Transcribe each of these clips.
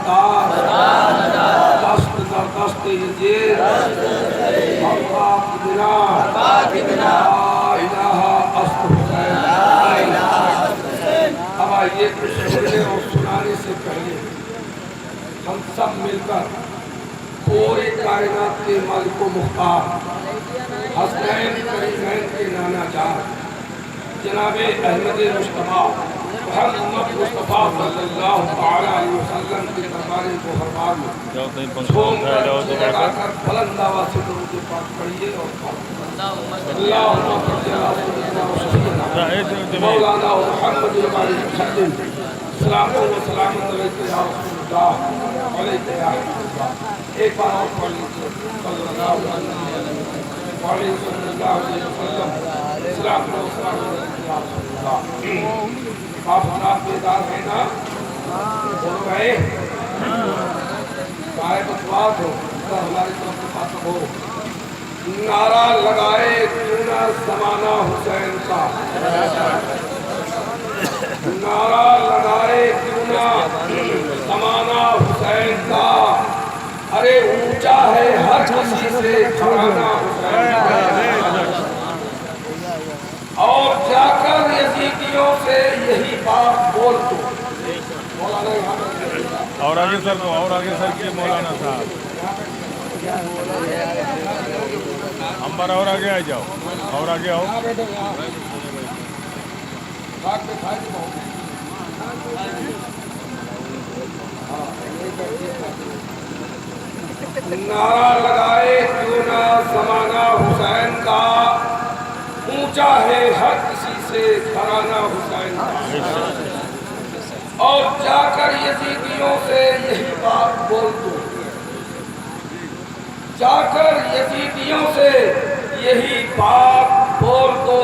ندار دست در دست یزید حقا کی بنا لا الہ اصل حسین۔ اب آئیے کچھ سننے اور سنانے سے پہلے ہم سب مل کر پورے کائنات کے مالک و مختار حسنین کریمین کے نانا جان جناب احمد مصطفیٰ محمد مصطفیٰ صلی اللہ علیہ وسلم کے دربار محرمہ میں چھوم کر لگا کر بلند آواز سے درود پاک پڑھیے اور اللہم صلی علی سیدنا و سیدنا مولانا محمد وسلم سلام و سلام علیکہ یا رسول اللہ علیکہ یا حبیب اللہ۔ ایک بار اور پڑھ لیجیے صلی اللہ علیہ وسلم سلام و سلام علیکہ یا رسول اللہ۔ آپ حضرات بیدار ہیں نا؟ بولو گئے کائے بسوات ہو ہماری طرف سے خاطب ہو۔ نعرہ لگائے کیوں نہ زمانہ حسین کا، نعرہ لگائے کیوں نہ زمانہ حسین کا، ارے اونچا ہے ہر کسی سے گھرانہ حسین کا، اور جا کر یزیدیوں سے یہی بات بول دو۔ اور آگے سر کو، اور آگے سر کے مولانا صاحب امبر اور آگے آ جاؤ، اور آگے آؤ۔ نعرہ لگائے کیوں نہ زمانہ حسین کا، اونچا ہے ہر کسی سے گھرانہ حسین کا، اور جا کر یزیدیوں سے یہی بات بول دو، جا کر یزیدیوں سے یہی بات بول دو،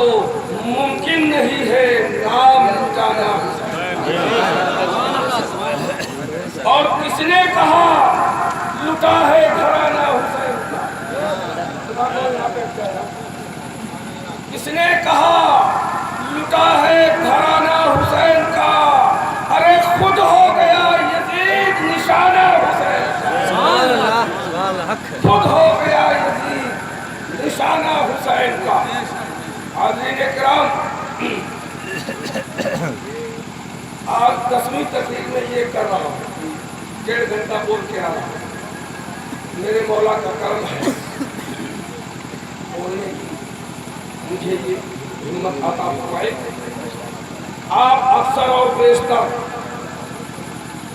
ممکن نہیں ہے نام مٹانا حسین۔ اور کس نے کہا لٹا ہے گھرانہ حسین کا، کس نے کہا لٹا ہے گھرانہ حسین کا، ارے خود ہو گیا یزید نشانہ حسین کا، خود ہو گیا یزید نشانہ حسین کا۔ حاضرین اکرام، آج 10ویں تقریر میں یہ کر رہا ہوں، 1.5 گھنٹہ بول کے آ رہا ہوں، میرے مولا کا کرم ہے بولنے کی، مجھے یہ ہمت عطا فرمائے۔ آپ اکثر اور بیشتر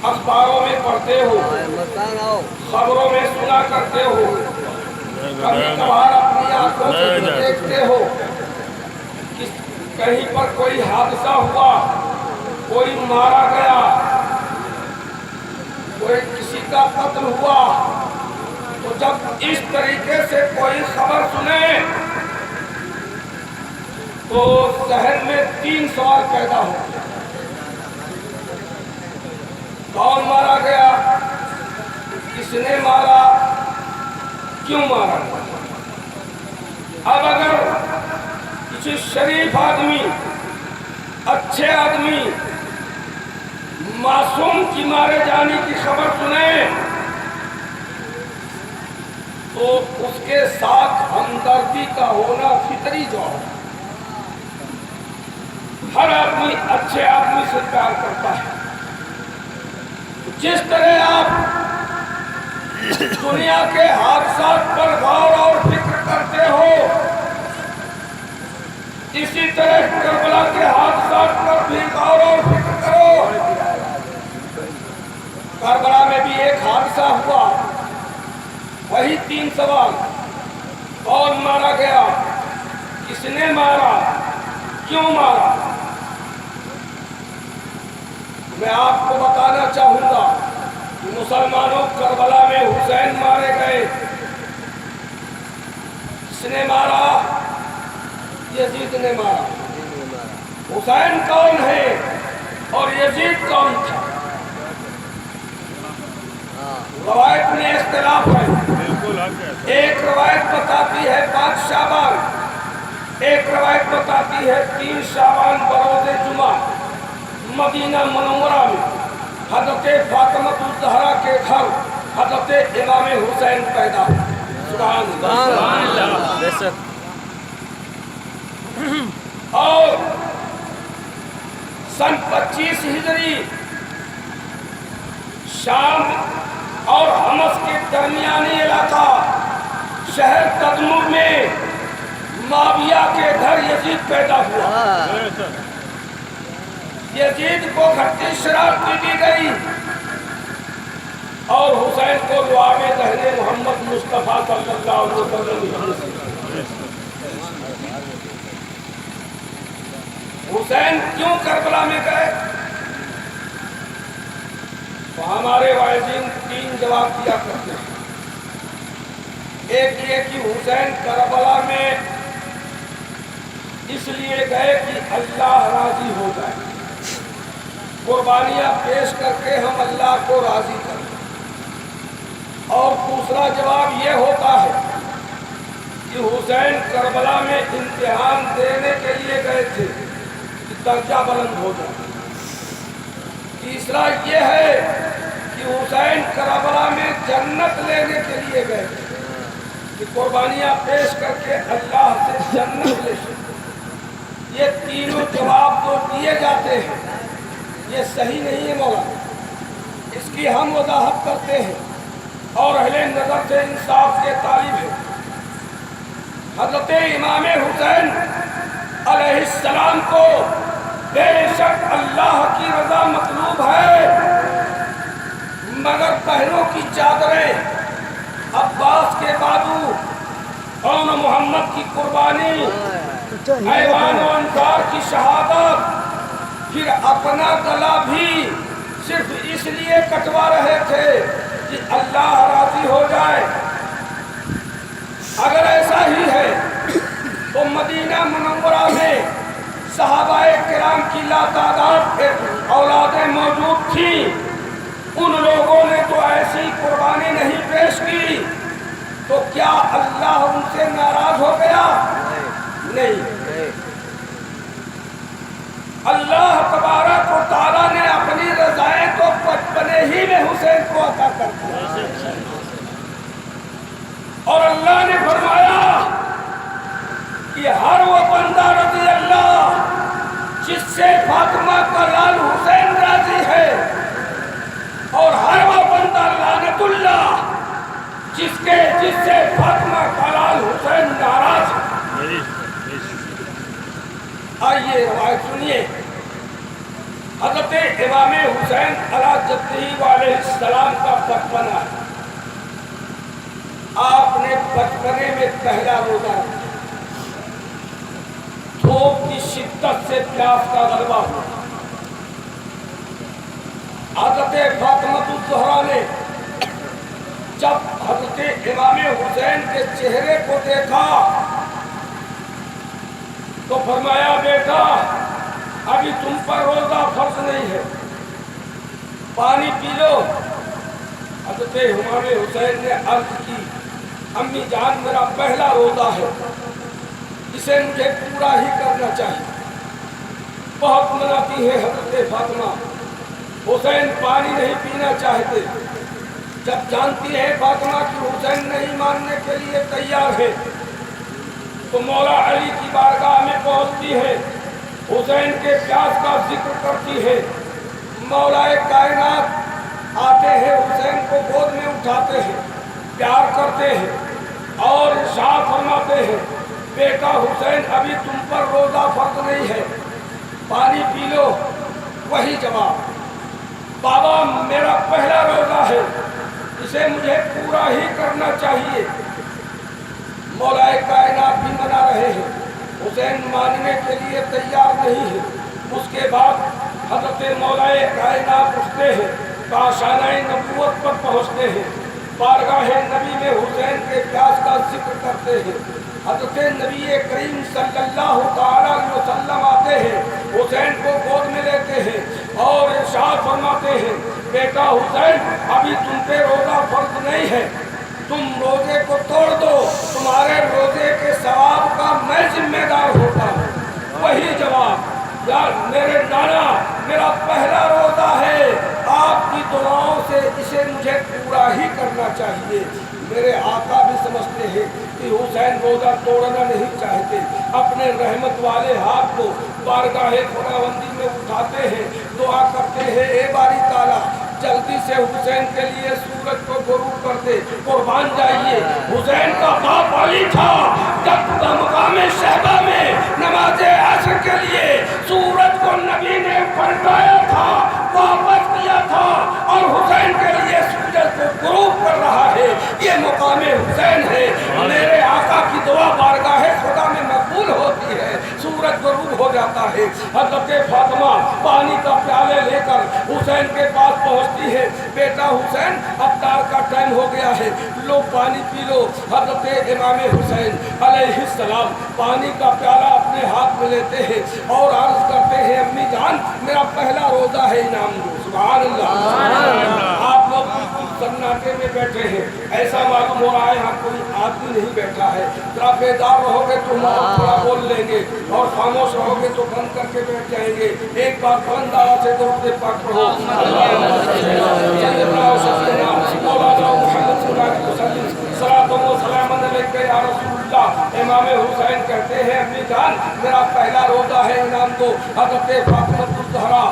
اخباروں میں پڑھتے ہو، خبروں میں سنا کرتے ہو، کبھی کبھار اپنی آنکھوں سے دیکھتے ہو، کہیں پر کوئی حادثہ ہوا، کوئی مارا گیا، کوئی کسی کا قتل ہوا، تو جب اس طریقے سے کوئی خبر سنے تو ذہن میں 3 سوال پیدا ہو۔ کون مارا گیا، کس نے مارا، کیوں مارا گیا؟ اب اگر کسی شریف آدمی، اچھے آدمی معصوم کی مارے جانے کی خبر سنے تو اس کے ساتھ ہمدردی کا ہونا فطری جو ہے، ہر آدمی اچھے آدمی سے پیار کرتا ہے۔ جس طرح آپ دنیا کے حادثات پر غور اور فکر کرتے ہو، اسی طرح کربلا کے حادثات پر بھی غور اور فکر کرو۔ کربلا میں بھی ایک حادثہ ہوا، وہی 3 سوال، کون مارا گیا، کس نے مارا، کیوں مارا؟ میں آپ کو بتانا چاہوں گا کہ مسلمانوں کربلا میں حسین مارے گئے، کس نے مارا؟ یزید نے مارا۔ حسین کون ہے اور یزید کون تھا؟ روایت میں اختلاف ہے، ایک روایت بتاتی ہے 5 شعبان، ایک روایت بتاتی ہے 3 شعبان بروز جمعہ مدینہ منورہ میں حضرت فاطمہ الزہرا کے گھر حضرت امام حسین پیدا ہوا۔ سبحان اللہ۔ اور سن 25 ہجری شام اور حمص کے درمیانی علاقہ شہر تدمر میں معاویہ کے گھر یزید پیدا ہوا۔ یزید کو گھٹی شراب پی دی گئی اور حسین کو لعاب دہن محمد مصطفیٰ صلی اللہ علیہ وسلم۔ حسین کیوں کربلا میں گئے؟ تو ہمارے واعظین 3 جواب دیا کرتے ہیں۔ ایک یہ کہ حسین کربلا میں اس لیے گئے کہ اللہ راضی ہو جائے، قربانیاں پیش کر کے ہم اللہ کو راضی کریں۔ اور دوسرا جواب یہ ہوتا ہے کہ حسین کربلا میں امتحان دینے کے لیے گئے تھے کہ درجہ بلند ہو جائے۔ تیسرا یہ ہے کہ حسین کربلا میں جنت لینے کے لیے گئے تھے کہ قربانیاں پیش کر کے اللہ سے جنت لے سکیں۔ یہ تینوں جواب تو دیے جاتے ہیں، یہ صحیح نہیں ہے مولا، اس کی ہم وضاحت کرتے ہیں اور اہل نظر سے انصاف کے طالب ہیں۔ حضرت امام حسین علیہ السلام کو بے شک اللہ کی رضا مطلوب ہے، مگر بہنوں کی چادریں، عباس کے بازو، قوم محمد کی قربانی، ایوان و انصار کی شہادت، پھر اپنا گلا بھی صرف اس لیے کٹوا رہے تھے کہ اللہ راضی ہو جائے۔ اگر ایسا ہی ہے تو مدینہ منورہ میں صحابہ کرام کی لاتعداد اولادیں موجود تھیں، ان لوگوں نے تو ایسی قربانی نہیں پیش کی، تو کیا اللہ ان سے ناراض ہو گیا؟ نہیں۔ اللہ تبارک و تعالیٰ نے اپنی رضائیں تو بچپنے ہی میں حسین کو عطا کر دیا، اور اللہ نے فرمایا کہ ہر وہ بندہ رضی اللہ جس سے فاطمہ کا لال حسین راضی ہے، اور ہر وہ بندہ لعنت اللہ جس سے فاطمہ کا لال حسین ناراض ہے۔ آئیے روایت سنیے۔ حضرت امام حسین علیہ جدہ علیہ السلام کا بچپنا ہے۔ آپ نے بچپنے میں پہلا روزہ رکھا، دھوپ کی شدت سے پیاس کا غلبہ ہوا۔ حضرت فاطمہ الزہرا نے جب حضرت امام حسین کے چہرے کو دیکھا تو فرمایا بیٹا ابھی تم پر روزہ فرض نہیں ہے، پانی پی لو۔ حضرت امام حسین نے عرض کی امی جان میرا پہلا روزہ ہے، اسے مجھے پورا ہی کرنا چاہیے۔ بہت مناتی ہے حضرت فاطمہ، حسین پانی نہیں پینا چاہتے۔ جب جانتی ہے فاطمہ کہ حسین نہیں ماننے کے لیے تیار ہے تو مولا علی کی بارگاہ میں پہنچتی ہے، حسین کے پیاس کا ذکر کرتی ہے۔ مولا کائنات آتے ہیں، حسین کو گود میں اٹھاتے ہیں، پیار کرتے ہیں اور ارشاد فرماتے ہیں بیٹا حسین ابھی تم پر روزہ فرض نہیں ہے، پانی پی لو۔ وہی جواب بابا میرا پہلا روزہ ہے، اسے مجھے پورا ہی کرنا چاہیے۔ مولا کائنات بھی منا رہے ہیں، حسین ماننے کے لیے تیار نہیں ہے۔ اس کے بعد حضرت مولا کائنات اٹھتے ہیں، کاشانہ نبوت پر پہنچتے ہیں، بارگاہ نبی میں حسین کے پیاس کا ذکر کرتے ہیں۔ حضرت نبی کریم صلی اللہ تعالیٰ علیہ وسلم آتے ہیں، حسین کو گود میں لیتے ہیں اور ارشاد فرماتے ہیں بیٹا حسین ابھی تم پہ روزہ فرض نہیں ہے، تم روزے کو توڑ دو، تمہارے روزے کے ثواب کا میں ذمہ دار ہوتا ہوں۔ وہی جواب یار میرے نانا میرا پہلا روزہ ہے، آپ کی دعاؤں سے اسے مجھے پورا ہی کرنا چاہیے۔ میرے آقا بھی سمجھتے ہیں کہ حسین روزہ توڑنا نہیں چاہتے، اپنے رحمت والے ہاتھ کو بارگاہ خداوندی میں اٹھاتے ہیں، دعا کرتے ہیں اے باری تعالیٰ جلدی سے حسین کے لیے سورج کو غروب کر دے، قربان جائیے۔ حسین کا باپ علی تھا، جب مقام شہبہ میں نماز عصر کے لیے سورج کو نبی نے پلٹایا تھا، واپس کیا تھا، اور حسین کے لیے سورج کو غروب کر رہا ہے، یہ مقام حسین ہے۔ میرے آقا کی دعا بارگاہ خدا میں مقبول ہوتی ہے، سورج غروب ہو جاتا ہے۔ حضرت فاطمہ پانی کا پیالے لے کر حسین کے پاس پہنچتی ہے، بیٹا حسین افطار کا ٹائم ہو گیا ہے، لو پانی پی لو۔ حضرت امام حسین علیہ السلام پانی کا پیالہ اپنے ہاتھ میں لیتے ہیں اور عرض کرتے ہیں امی جان میرا پہلا روزہ ہے، انعام دو۔ سبحان اللہ۔ آپ لوگ سناٹے میں بیٹھے ہیں، ایسا معلوم ہو رہا ہے یہاں کوئی آدمی نہیں بیٹھا ہے، ذرا بیدار رہو گے تو ہم تھوڑا بول لیں گے، اور خاموش رہو گے تو بند کر کے بیٹھ جائیں گے۔ ایک بار بلند آواز سے درود پاک پڑھو۔ امام حسین کہتے ہیں امی جان میرا پہلا روزہ ہے، انعام دو۔ حضرت فاطمہ الزہرا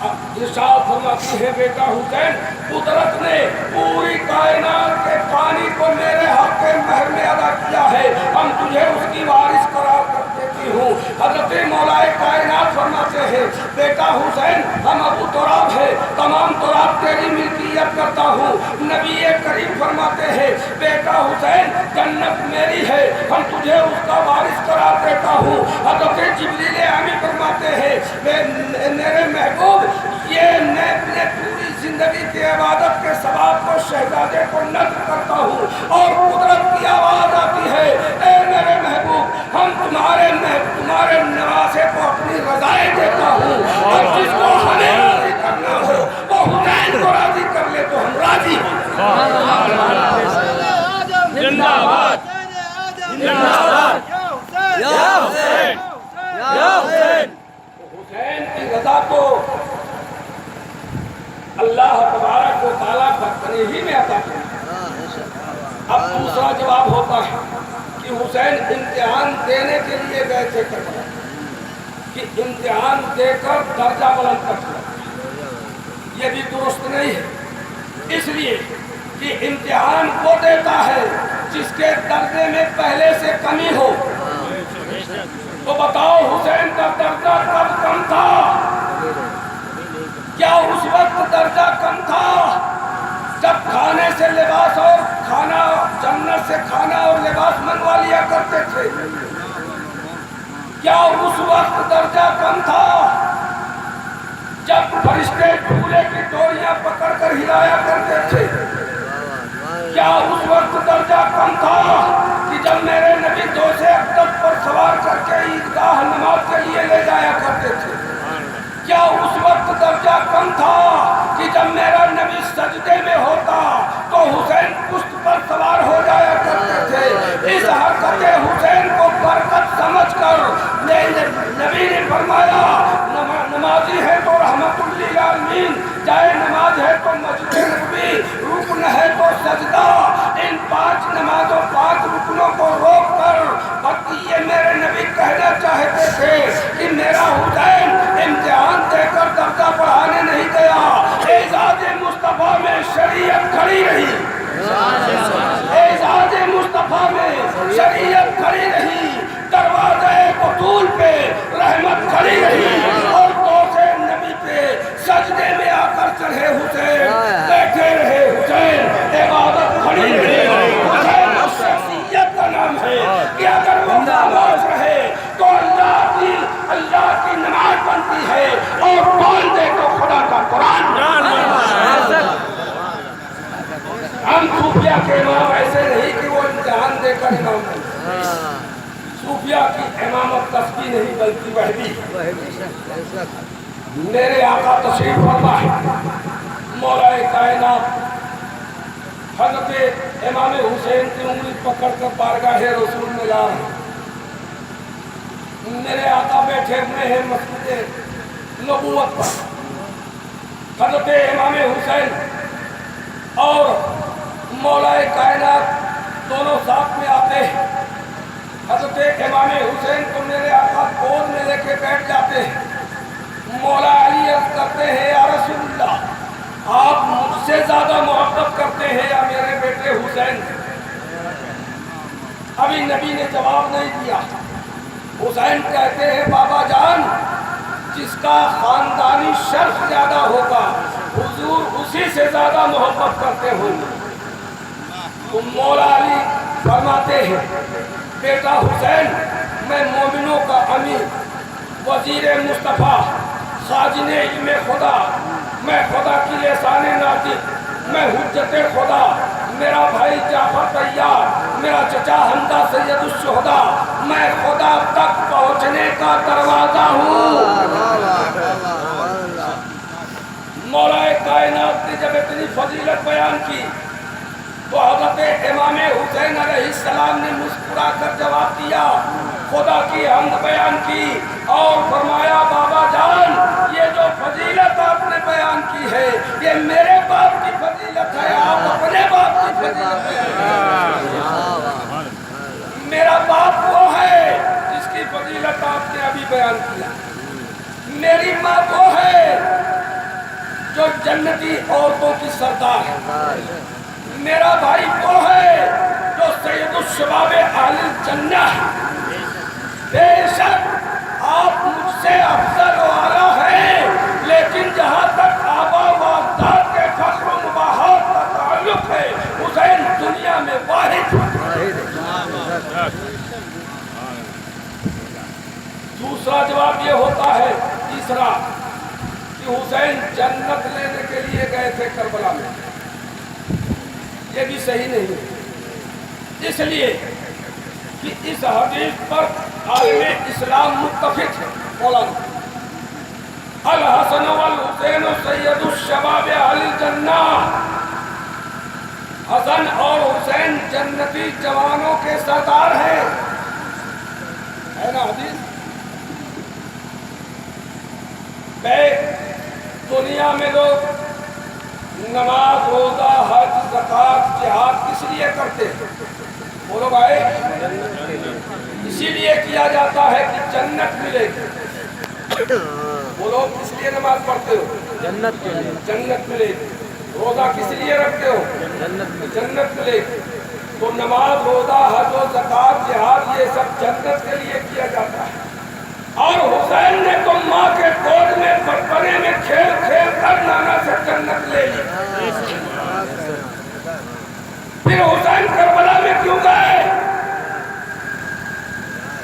ارشاد فرماتی ہے بیٹا حسین قدرت نے پوری کائنات کے پانی کو میرے حق کے مہر میں ادا کیا ہے، ہم تجھے اس کی وارث قرار کر دیتی ہوں۔ حضرت مولا کائنات فرماتے ہیں بیٹا حسین ہم ابو تراب ہے، تمام تراب تیری ملکیت کرتا ہوں۔ نبی کریم فرماتے ہیں بیٹا حسین جنت میری ہے، ہم تجھے اس کا وارث قرار دیتا ہوں۔ حضرت جبریل امی فرماتے ہیں میرے محبوب یہ میں اپنے پوری زندگی کی عبادت کے ثواب کو شہزادے کو نذر کرتا ہوں، اور قدرت کی آواز آتی ہے اے میرے محبوب ہم تمہارے نواسے کو اپنی رضائیں دیتا ہوں، اور جس کو ہمیں راضی کرنا ہو وہ حسین کو راضی کر لے تو ہم راضی ہیں۔ زندہ باد زندہ باد یا حسین یا حسین۔ حسین کی رضا تو اللہ تبارک و تعالیٰ بھکنے ہی میں عطا کرتا۔ اب دوسرا جواب ہوتا ہے کہ حسین امتحان دینے کے لیے گئے تھے کربلا، کہ امتحان دے کر درجہ بلند کرتا، یہ بھی درست نہیں ہے، اس لیے کہ امتحان وہ دیتا ہے جس کے درجے میں پہلے سے کمی ہو۔ تو بتاؤ حسین کا درجہ کب کم تھا؟ کیا اس وقت درجہ کم تھا جب کھانے سے لباس اور کھانا جنت سے کھانا اور لباس منگوا لیا کرتے تھے؟ کیا اس وقت درجہ کم تھا جب فرشتے جھولے کی ڈوریاں پکڑ کر ہلایا کرتے تھے؟ کیا اس وقت درجہ کم تھا کہ جب میرے نبی دوسے اقدس پر سوار کر کے عیدگاہ نماز کے لیے لے جایا کرتے تھے؟ کیا اس وقت درجہ کم تھا کہ جب میرا نبی سجدے میں ہوتا تو حسین پشت پر سوار ہو جایا کرتے تھے؟ اس حرکت حسین کو برکت سمجھ کر نبی نے فرمایا نمازی ہے تو رحمت للعالمین، جائے نماز ہے تو مسجد نبوی، رکن ہے تو سجدہ، ان 5 نمازوں 5 رکنوں کو روک کر یہ میرے نبی کہنا چاہتے تھے کہ میرا حسین امتحان دے کر درجہ بڑھانے نہیں گیا، اعزاز مصطفیٰ میں شریعت کھڑی رہی، اعزاز مصطفیٰ میں شریعت کھڑی رہی، دروازے قتول پہ رحمت کھڑی رہی، اور دوسرے نبی پہ سجدے میں آ کر چڑھے حسین، بیٹھے رہے حسین، عبادت کھڑی رہی۔ حسین اس شخصیت کا نام ہے کہ اگر وہ خاموش رہے تو اللہ کی نماز بنتی ہے، اور بول دے تو خدا کا قرآن۔ ہم صوفیہ کے امام ایسے نہیں کہ وہ امتحان دے کر امام بنتے، صوفیہ کی امامت تسبیح نہیں بلکہ وحدی۔ میرے آقا تشریف فرما ہے، مولا کائنات حضرت امام حسین کی انگلی پکڑ کر بارگاہ رسول میں لا رہے ہیں۔ میرے آقا بیٹھے ہوئے ہیں مسجد نبوت پر، حضرت امام حسین اور مولا کائنات دونوں ساتھ میں آتے ہیں. حضرت امام حسین کو میرے آقا گود میں لے کے بیٹھ جاتے ہیں. مولا علی عرض کرتے ہیں یا رسول اللہ آپ مجھ سے زیادہ محبت کرتے ہیں یا میرے بیٹے حسین؟ ابھی نبی نے جواب نہیں دیا. حسین کہتے ہیں بابا جان جس کا خاندانی شرف زیادہ ہوگا حضور اسی سے زیادہ محبت کرتے ہوں گے. تو مولا علی فرماتے ہیں بیٹا حسین میں مومنوں کا امیر، وزیر مصطفیٰ، خازن علم خدا، میں خدا کی لسان ناطق، میں حجت خدا، میرا بھائی جعفر طیار، میرا چچا حمزہ سید الشہداء، میں خدا تک پہنچنے کا دروازہ ہوں. مولا کائنات نے جب اتنی فضیلت بیان کی تو حضرت امام حسین علیہ السلام نے مسکرا کر جواب دیا، خدا کی حمد بیان کی اور فرمایا بابا جان یہ جو فضیلت آپ نے بیان کی ہے یہ میرے باپ کی فضیلت ہے، آپ اپنے باپ کی فضیلت ہے. میرا باپ وہ ہے جس کی فضیلت آپ نے ابھی بیان کیا. میری ماں وہ ہے جو جنتی عورتوں کی سردار ہے. میرا بھائی وہ ہے جو سید الشباب اہل الجنہ ہے. بے شک آپ مجھ سے افضل و اعلیٰ ہیں لیکن جہاں تک آبا و اجداد کے فخر و مباحات کا تعلق ہے حسین دنیا میں واحد. دوسرا جواب یہ ہوتا ہے تیسرا کہ حسین جنت لینے کے لیے گئے تھے کربلا میں. یہ بھی صحیح نہیں ہے، اس لیے کہ اس حدیث پر عالم اسلام متفق ہے. مولانا الحسن والحسین سید الشباب اہل الجنہ، حسن اور حسین جنتی جوانوں کے سردار ہیں. ہے نا حدیث؟ دنیا میں لوگ نماز روزہ حج زکات جہاد کس لیے کرتے ہیں؟ بولو بھائی، اسی لیے کیا جاتا ہے کہ جنت ملے گی. بولو کس لیے نماز پڑھتے ہو؟ جنت کے لیے. جنت ملے گی. روزہ کس لیے رکھتے ہو؟ جنت ملے گی. تو نماز روزہ حج و زکات جہاد یہ سب جنت کے لیے کیا جاتا ہے. اور حسین نے تو ماں کے گود میں بچپنے میں کھیل کھیل کر نانا سے جنت لے لی. پھر حسین کربلا میں کیوں گئے؟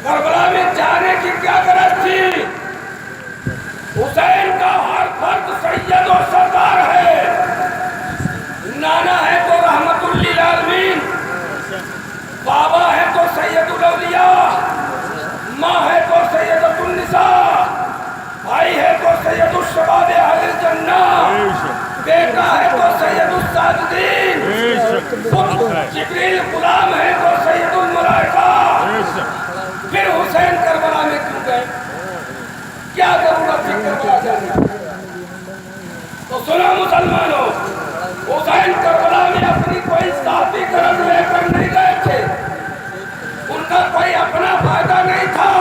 کربلا میں جانے کی کیا غرض تھی؟ حسین کا ہر فرد سید و سردار ہے. نانا ہے تو رحمت للعالمین، بابا ہے تو سید الاولیاء، ماں ہے تو سیدۃ النساء، بھائی ہے تو سید الشباب اہل الجنہ، بیٹا ہے تو سید الساجدین، جبریل غلام ہے تو سید الملائکہ. پھر حسین کربلا میں کیوں گئے؟ کیا ضرورت تھی کربلا جانے؟ تو سنو مسلمانوں، حسین کربلا میں اپنی کوئی ذاتی غرض لے کر نہیں گئے تھے. ان کا کوئی اپنا فائدہ نہیں تھا،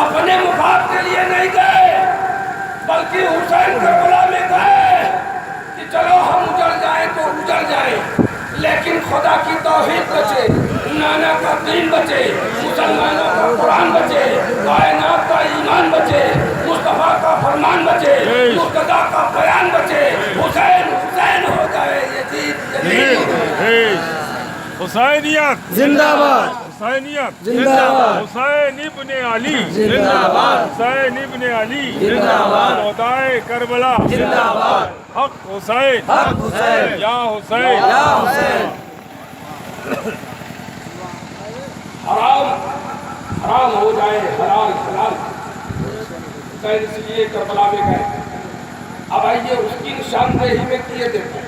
اپنے مفاد کے لیے نہیں گئے، بلکہ حسین کربلا میں گئے کہ چلو ہم اجڑ جائیں تو اجڑ جائیں لیکن خدا کی توحید بچے، نانا کا دین بچے، مسلمانوں کا قرآن بچے، کائنات کا ایمان بچے، مصطفیٰ کا فرمان بچے، مرتضیٰ کا بیان بچے. حسین حسین ہو جائے یزید یزید. حسینیت زندہ باد، حسینیت زندہ باد، حسین ابن علی زندہ باد، حسین ابن علی زندہ باد، شہدائے کربلا زندہ باد. حق حسین، حق حسین، یا حسین. یا حسین. حرام حرام ہو جائے حلال حلال. حسین اس لیے کربلا میں گئے. اب آئیے اس کی نشاندہی میں کیے دیکھو.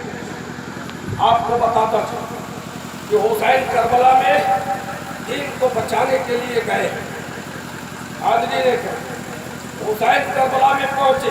آپ کو بتاتا تھا کہ حسین کربلا میں دین کو بچانے کے لیے گئے. حاضرین نے کہا حسین کربلا میں پہنچے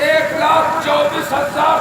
1,24,000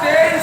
23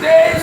23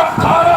18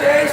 23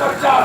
50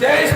23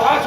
5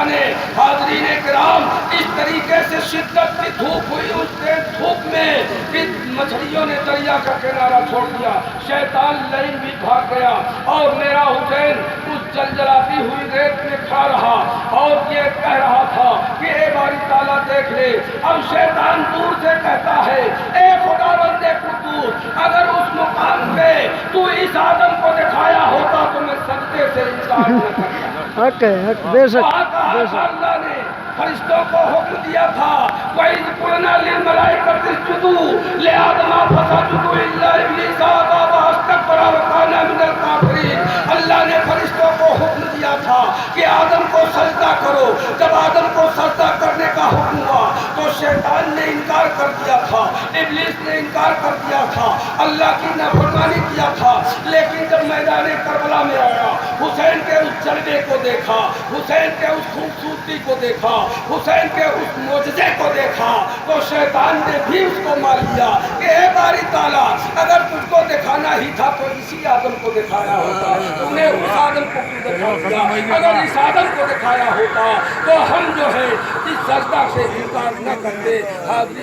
اللہ نے حاضرین کرام اس طریقے سے شدت کی دھوپ ہوئی، اس تیز دھوپ میں ان مچھلیوں نے دریا کا کنارہ چھوڑ دیا، شیطان لائن بھی بھاگ گیا اور میرا حسین اس جلجلاتی ہوئی ریت میں کھا رہا اور یہ کہہ رہا تھا کہ اے باری تعالیٰ دیکھ لے۔ اب شیطان دور سے کہتا ہے اے خداوند قدوس، اگر اس مقام پہ تو اس آدم کو دکھایا ہوتا تو میں سجدے سے انکار نہ کرتا۔ حق ہے، حق، بے شک وہاں کہا بے تھا شک۔ اللہ نے فرشتوں کو حکم دیا تھا وَإِذْ قُلْنَا لِلْمَلَائِكَةِ اسْجُدُوا لِآدَمَ فَسَجَدُوا إِلَّا إِبْلِيسَ أَبَى وَاسْتَكْبَرَ وَكَانَ مِنَ الْكَافِرِينَ۔ اللہ نے فرشتوں کو حکم دیا تھا کہ آدم کو سجدہ کرو، جب آدم کو سجدہ کرنے کا حکم ہوا تو شیطان نے انکار کر دیا تھا، ابلیس نے انکار کر دیا تھا، اللہ کی نافرمانی کیا تھا، لیکن جب میدان کربلا میں آیا، حسین کے اس جلوے کو دیکھا، حسین کے اس خوبصورتی کو دیکھا، حسین کے اس معجزے کو دیکھا تو شیطان نے بھی اس کو مان لیا کہ اے باری تعالیٰ اگر تجھ کو دکھانا ہی تھا تو اسی آدم کو دکھایا ہوتا، تم نے اس آدم کو کیوں دکھا دیا؟ اگر اس آدم کو دکھایا ہوتا تو ہم جو ہے اس سجدہ سے انکار نہ کرتے۔